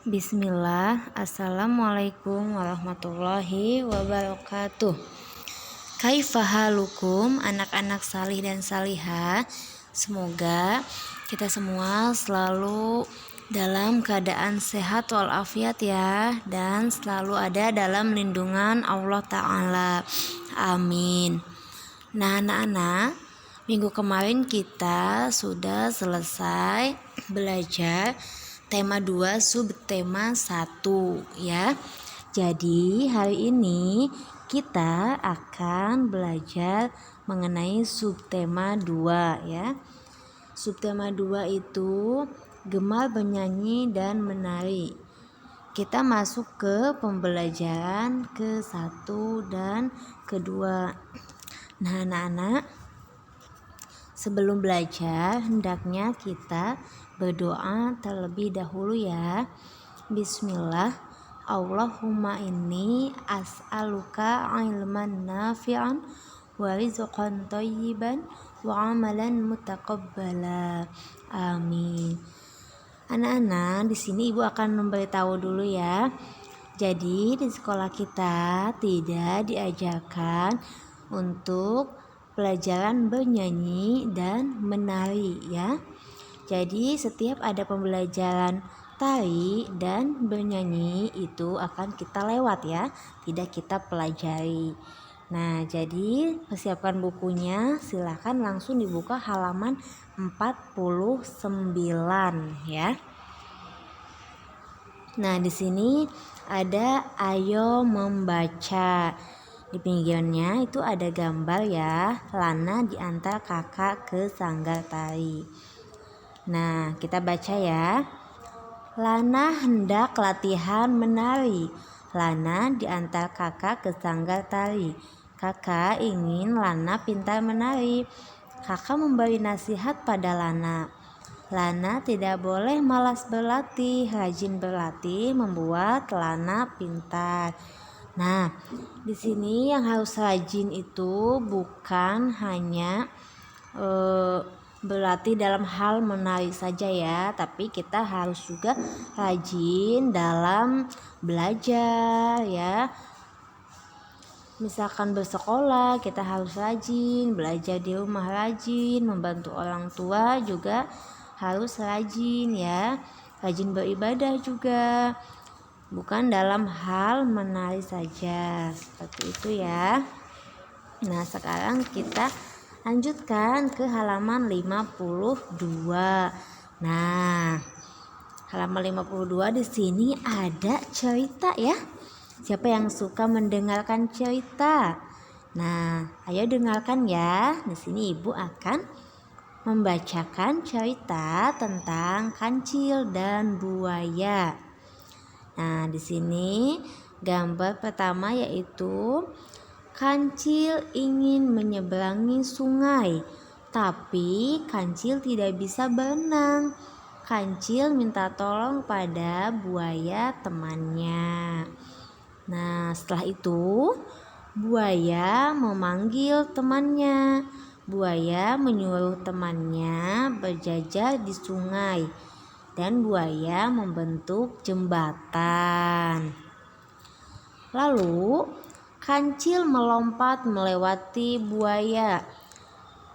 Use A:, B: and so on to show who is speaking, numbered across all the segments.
A: Bismillah, Assalamualaikum warahmatullahi wabarakatuh. Kaifahalukum anak-anak salih dan salihah. Semoga kita semua selalu dalam keadaan sehat walafiat ya, dan selalu ada dalam lindungan Allah Ta'ala. Amin. Nah anak-anak, minggu kemarin kita sudah selesai belajar tema 2 subtema 1 ya. Jadi hari ini kita akan belajar mengenai subtema 2 ya. Subtema 2 itu gemar bernyanyi dan menari. Kita masuk ke pembelajaran ke-1 dan ke-2. Nah anak-anak, sebelum belajar hendaknya kita berdoa terlebih dahulu ya. Bismillah. Allahumma inni as'aluka ilman nafi'an wa rizqan thayyiban wa amalan mutaqabbala. Amin. Anak-anak, di sini Ibu akan memberitahu dulu ya. Jadi di sekolah kita tidak diajarkan untuk pelajaran bernyanyi dan menari ya. Jadi setiap ada pembelajaran tari dan bernyanyi itu akan kita lewat ya, tidak kita pelajari. Nah, jadi persiapkan bukunya, silakan langsung dibuka halaman 49 ya. Nah, di sini ada ayo membaca. Di pinggirnya itu ada gambar ya, Lana diantar kakak ke sanggar tari. Nah, kita baca ya. Lana hendak latihan menari. Lana diantar kakak ke sanggar tari. Kakak ingin Lana pintar menari. Kakak memberi nasihat pada Lana. Lana tidak boleh malas berlatih. Rajin berlatih membuat Lana pintar. Nah, di sini yang harus rajin itu bukan hanya berlatih dalam hal menari saja ya, tapi kita harus juga rajin dalam belajar ya. Misalkan bersekolah, kita harus rajin, belajar di rumah rajin, membantu orang tua juga harus rajin ya. Rajin beribadah juga, bukan dalam hal menari saja, seperti itu ya. Nah, sekarang kita lanjutkan ke halaman 52. Nah, halaman 52 di sini ada cerita ya. Siapa yang suka mendengarkan cerita? Nah, ayo dengarkan ya. Di sini Ibu akan membacakan cerita tentang kancil dan buaya. Nah, di sini gambar pertama yaitu Kancil ingin menyeberangi sungai, tapi Kancil tidak bisa berenang. Kancil minta tolong pada buaya temannya. Nah, setelah itu buaya memanggil temannya. Buaya menyuruh temannya berjajar di sungai, dan buaya membentuk jembatan. Lalu Kancil melompat melewati buaya.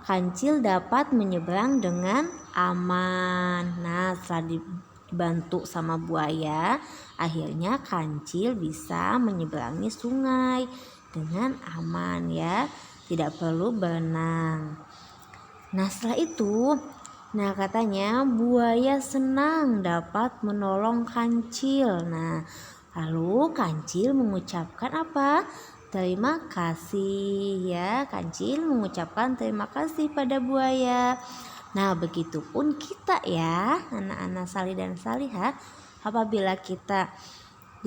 A: Kancil dapat menyeberang dengan aman. Nah, setelah dibantu sama buaya, akhirnya Kancil bisa menyeberangi sungai dengan aman ya, tidak perlu berenang. Nah, setelah itu, katanya buaya senang dapat menolong Kancil. Nah, lalu Kancil mengucapkan apa? Terima kasih ya. Kancil mengucapkan terima kasih pada buaya. Nah, begitupun kita ya, anak-anak salih dan salihah, apabila kita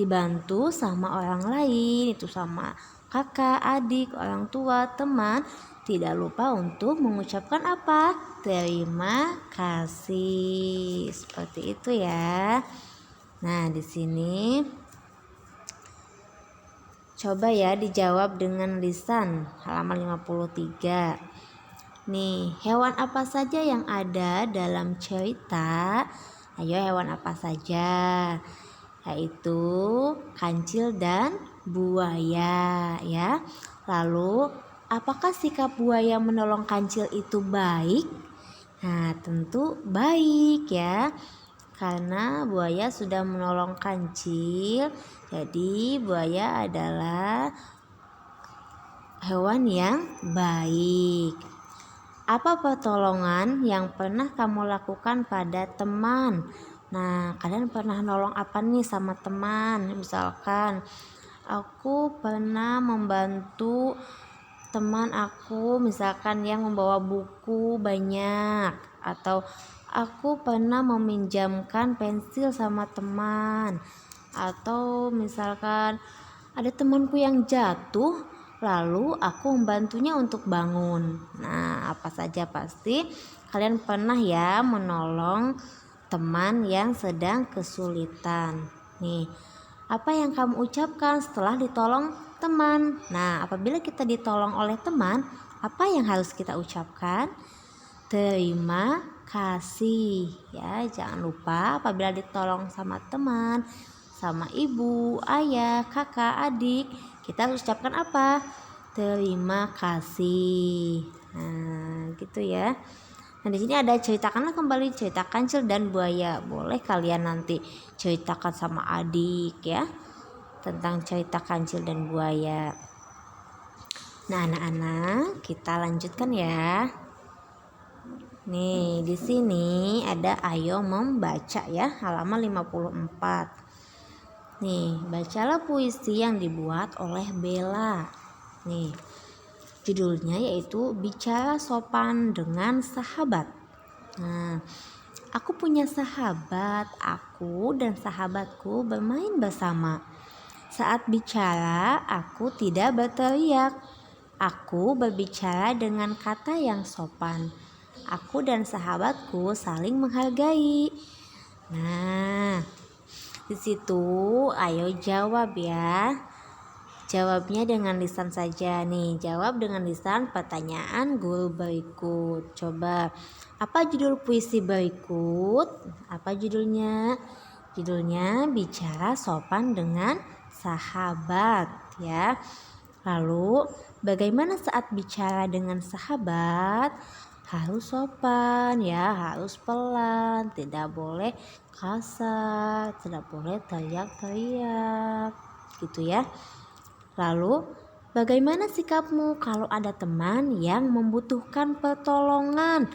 A: dibantu sama orang lain, itu sama kakak, adik, orang tua, teman, tidak lupa untuk mengucapkan apa? Terima kasih. Seperti itu ya. Nah, di sini coba ya dijawab dengan lisan halaman 53. Nih, hewan apa saja yang ada dalam cerita? Ayo, hewan apa saja? yaitu kancil dan buaya ya. Lalu apakah sikap buaya menolong kancil itu baik? Nah, tentu baik ya. Karena buaya sudah menolong kancil, jadi buaya adalah hewan yang baik. Apa pertolongan yang pernah kamu lakukan pada teman? Nah, kalian pernah nolong apa nih sama teman? Misalkan, aku pernah membantu teman aku misalkan yang membawa buku banyak, atau aku pernah meminjamkan pensil sama teman, atau misalkan ada temanku yang jatuh lalu aku membantunya untuk bangun. Nah, apa saja pasti kalian pernah ya menolong teman yang sedang kesulitan. Nih, apa yang kamu ucapkan setelah ditolong teman? Nah, apabila kita ditolong oleh teman, apa yang harus kita ucapkan? Terima kasih ya. Jangan lupa apabila ditolong sama teman, sama ibu, ayah, kakak, adik, kita harus ucapkan apa? Terima kasih. Nah, gitu ya. Nah, di sini ada ceritakanlah kembali cerita kancil dan buaya. Boleh kalian nanti ceritakan sama adik ya tentang cerita kancil dan buaya. Nah, anak-anak, kita lanjutkan ya. Nih, di sini ada ayo membaca ya, halaman 54. Nih, bacalah puisi yang dibuat oleh Bella. Nih, judulnya yaitu Bicara Sopan dengan Sahabat. Nah, aku punya sahabat, aku dan sahabatku bermain bersama. Saat bicara, aku tidak berteriak. Aku berbicara dengan kata yang sopan. Aku dan sahabatku saling menghargai. Nah, di situ ayo jawab ya. Jawabnya dengan lisan saja nih. Jawab dengan lisan pertanyaan guru berikut. Coba, apa judul puisi berikut? Apa judulnya? Judulnya Bicara Sopan dengan Sahabat ya. Lalu, bagaimana saat bicara dengan sahabat? Harus sopan ya, harus pelan, tidak boleh kasar, tidak boleh teriak-teriak gitu ya. Lalu, bagaimana sikapmu kalau ada teman yang membutuhkan pertolongan?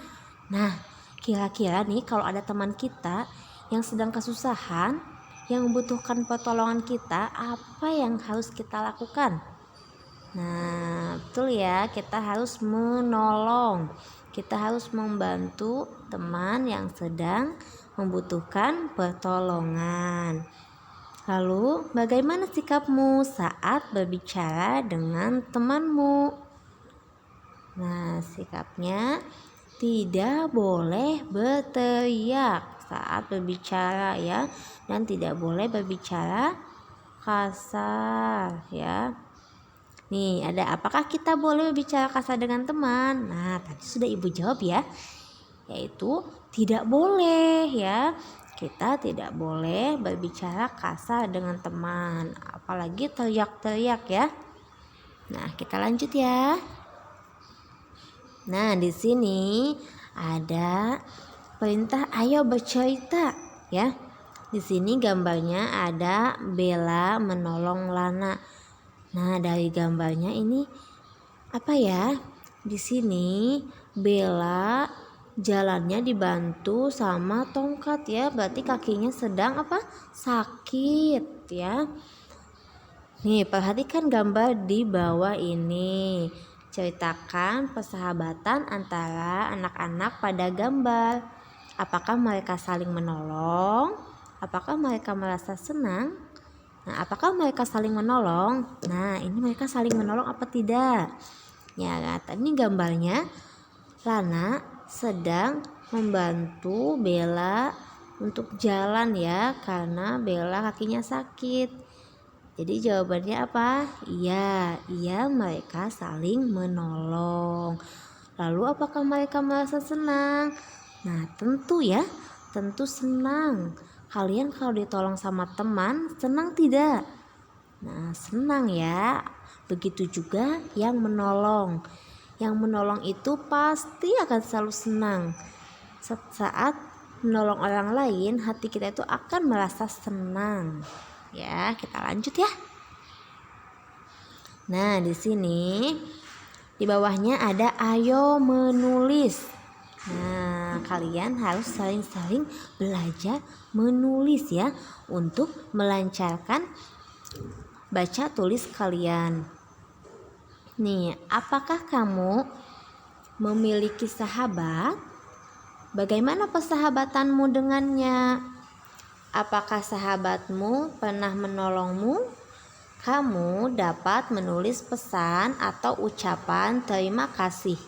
A: Nah, kira-kira nih kalau ada teman kita yang sedang kesusahan, yang membutuhkan pertolongan kita, apa yang harus kita lakukan? Nah, betul ya, kita harus menolong. Kita harus membantu teman yang sedang membutuhkan pertolongan. Lalu, bagaimana sikapmu saat berbicara dengan temanmu? Nah, sikapnya tidak boleh berteriak saat berbicara ya, dan tidak boleh berbicara kasar ya. Nih, ada apakah kita boleh berbicara kasar dengan teman? Nah, tadi sudah Ibu jawab ya, yaitu tidak boleh ya. Kita tidak boleh berbicara kasar dengan teman, apalagi teriak-teriak ya. Nah, kita lanjut ya. Nah, di sini ada perintah ayo bercerita ya. Di sini gambarnya ada Bella menolong Lana. Nah, dari gambarnya ini apa ya? Di sini Bella jalannya dibantu sama tongkat ya, berarti kakinya sedang apa? Sakit ya. Nih, perhatikan gambar di bawah ini. Ceritakan persahabatan antara anak-anak pada gambar. Apakah mereka saling menolong? Apakah mereka merasa senang? Nah, apakah mereka saling menolong? Nah, ini mereka saling menolong apa tidak? Ya, ini gambarnya Lana sedang membantu Bella untuk jalan ya, karena Bella kakinya sakit. Jadi jawabannya apa? Iya, mereka saling menolong. Lalu apakah mereka merasa senang? Nah, tentu ya, tentu senang. Kalian kalau ditolong sama teman, senang tidak? Nah, senang ya. Begitu juga yang menolong. Yang menolong itu pasti akan selalu senang. Saat menolong orang lain, hati kita itu akan merasa senang. Ya, kita lanjut ya. Nah, di sini di bawahnya ada ayo menulis. Nah, kalian harus saling-saling belajar menulis ya untuk melancarkan baca tulis kalian. Nih, apakah kamu memiliki sahabat? Bagaimana persahabatanmu dengannya? Apakah sahabatmu pernah menolongmu? Kamu dapat menulis pesan atau ucapan terima kasih.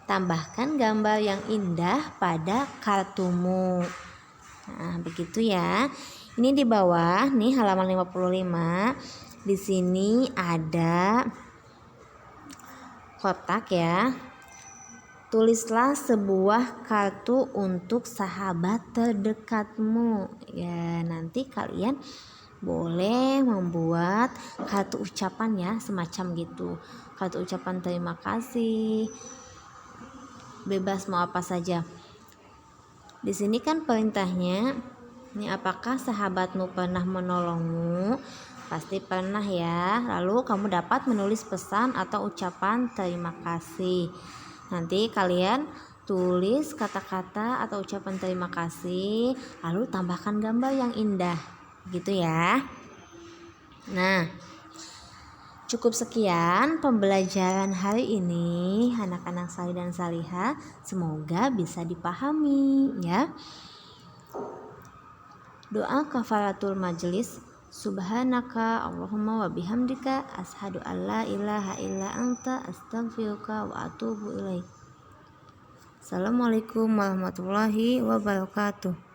A: Tambahkan gambar yang indah pada kartumu. Nah, begitu ya. Ini di bawah nih halaman 55. Di sini ada kotak ya. Tulislah sebuah kartu untuk sahabat terdekatmu. Ya, nanti kalian boleh membuat kartu ucapan ya, semacam gitu. Kartu ucapan terima kasih. Bebas mau apa saja. Di sini kan perintahnya, ini apakah sahabatmu pernah menolongmu? Pasti pernah ya. Lalu kamu dapat menulis pesan atau ucapan terima kasih. Nanti kalian tulis kata-kata atau ucapan terima kasih, lalu tambahkan gambar yang indah. Gitu ya. Nah, cukup sekian pembelajaran hari ini anak-anak salih dan salihah. Semoga bisa dipahami ya. Doa kafaratul majelis. Subhanaka Allahumma wa bihamdika asyhadu an la ilaha illa anta astaghfiruka wa atubu ilaik. Assalamualaikum warahmatullahi wabarakatuh.